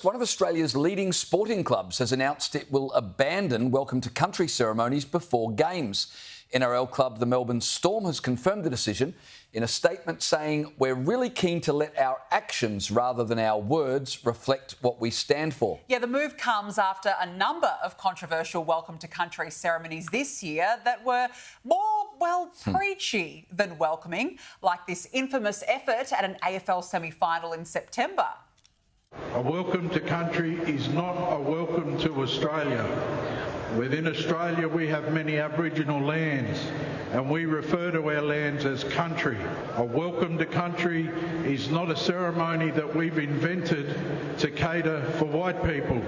first, one of Australia's leading sporting clubs has announced it will abandon Welcome to Country ceremonies before games. NRL club the Melbourne Storm has confirmed the decision in a statement saying, "We're really keen to let our actions rather than our words reflect what we stand for." Yeah, the move comes after a number of controversial Welcome to Country ceremonies this year that were more, preachy than welcoming, like this infamous effort at an AFL semi-final in September. A welcome to country is not a welcome to Australia. Within Australia we have many Aboriginal lands and we refer to our lands as country. A welcome to country is not a ceremony that we've invented to cater for white people.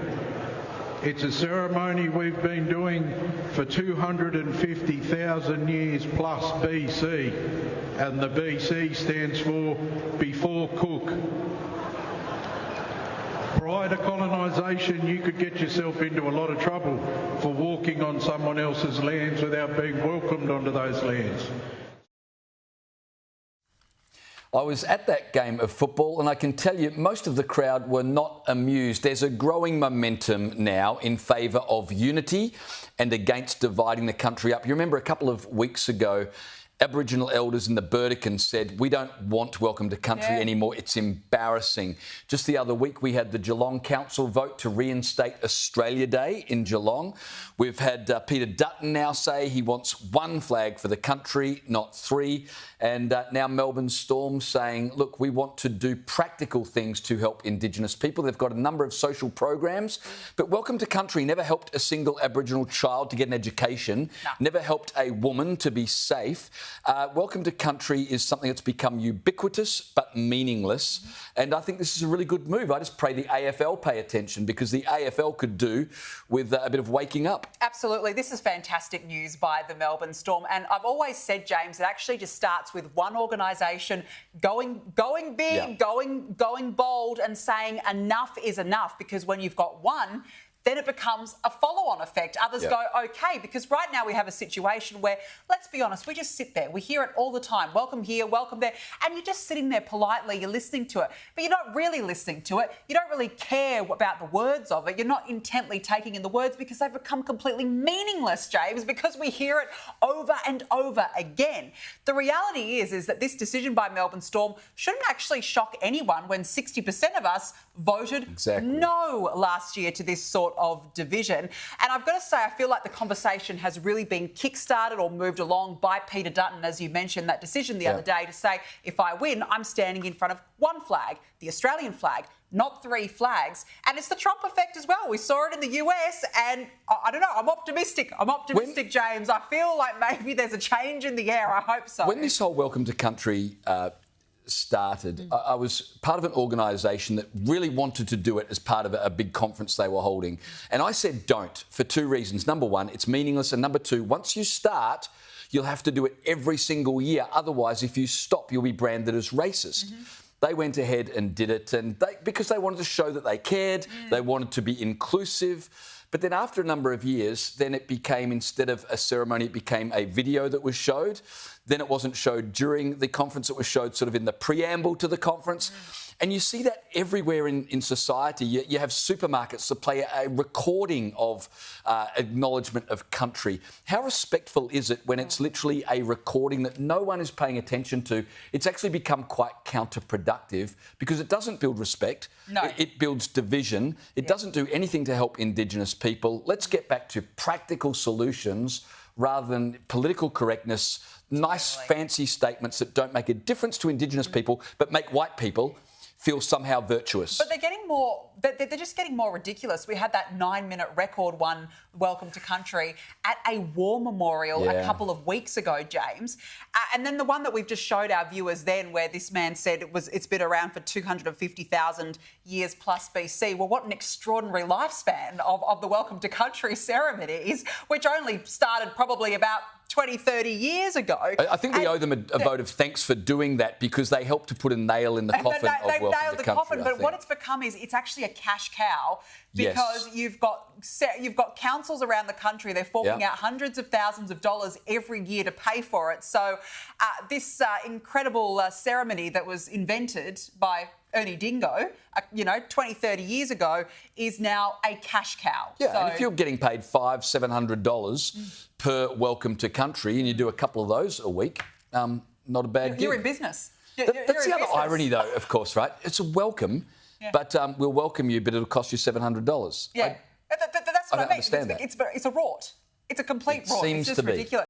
It's a ceremony we've been doing for 250,000 years plus BC, and the BC stands for before Cook. Prior to colonisation, you could get yourself into a lot of trouble for walking on someone else's lands without being welcomed onto those lands. I was at that game of football and I can tell you most of the crowd were not amused. There's a growing momentum now in favour of unity and against dividing the country up. You remember a couple of weeks ago, Aboriginal elders in the Burdekin said, "We don't want Welcome to Country anymore. It's embarrassing." Just the other week, we had the Geelong Council vote to reinstate Australia Day in Geelong. We've had Peter Dutton now say he wants one flag for the country, not three. And now Melbourne Storm saying, look, we want to do practical things to help Indigenous people. They've got a number of social programs, but Welcome to Country never helped a single Aboriginal child to get an education, never helped a woman to be safe. Welcome to Country is something that's become ubiquitous but meaningless, and I think this is a really good move. I just pray the AFL pay attention, because the AFL could do with a bit of waking up. Absolutely. This is fantastic news by the Melbourne Storm, and I've always said, James, it actually just starts with one organisation going big, going bold and saying enough is enough, because when you've got one, then it becomes a follow-on effect. Others go, OK, because right now we have a situation where, let's be honest, we just sit there. We hear it all the time. Welcome here, welcome there. And you're just sitting there politely, you're listening to it. But you're not really listening to it. You don't really care about the words of it. You're not intently taking in the words, because they've become completely meaningless, James, because we hear it over and over again. The reality is that this decision by Melbourne Storm shouldn't actually shock anyone when 60% of us voted no last year to this sort of division. And I've got to say, I feel like the conversation has really been kick-started or moved along by Peter Dutton, as you mentioned, that decision the other day to say, if I win, I'm standing in front of one flag, the Australian flag, not three flags. And it's the Trump effect as well. We saw it in the US, and I don't know, I'm optimistic. James. I feel like maybe there's a change in the air. I hope so. When this whole Welcome to Country started, I was part of an organisation that really wanted to do it as part of a big conference they were holding. And I said don't, for two reasons. Number one, it's meaningless. And number two, once you start, you'll have to do it every single year. Otherwise, if you stop, you'll be branded as racist. They went ahead and did it, and because they wanted to show that they cared, they wanted to be inclusive. But then after a number of years, then it became, instead of a ceremony, it became a video that was showed. Then it wasn't showed during the conference, it was showed sort of in the preamble to the conference. And you see that everywhere in society. You have supermarkets that play a recording of acknowledgement of country. How respectful is it when it's literally a recording that no one is paying attention to? It's actually become quite counterproductive, because it doesn't build respect. It builds division. It doesn't do anything to help Indigenous people. Let's get back to practical solutions rather than political correctness, nice fancy statements that don't make a difference to Indigenous people but make white people feel somehow virtuous. But they're getting more, they're just getting more ridiculous. We had that 9-minute record one, Welcome to Country, at a war memorial a couple of weeks ago, James. And then the one that we've just showed our viewers then, where this man said it's been around for 250,000 years plus BC. Well, what an extraordinary lifespan of the Welcome to Country ceremonies, which only started probably about 20, 30 years ago. I think we owe them a vote of thanks for doing that, because they helped to put a nail in the coffin of Welcome to Country. They nailed the coffin, but what it's become is it's actually a cash cow, because you've got councils around the country. They're forking out hundreds of thousands of dollars every year to pay for it. So this incredible ceremony that was invented by Ernie Dingo, 20, 30 years ago, is now a cash cow. Yeah, so, and if you're getting paid $500-700 per welcome to country and you do a couple of those a week, not a bad gig. You're in business. That's the other irony, though, of course, right? It's a welcome, but we'll welcome you, but it'll cost you $700. Yeah, that's what I mean. Understand that. It's a rort. It's a complete rort. Seems it's just to be ridiculous.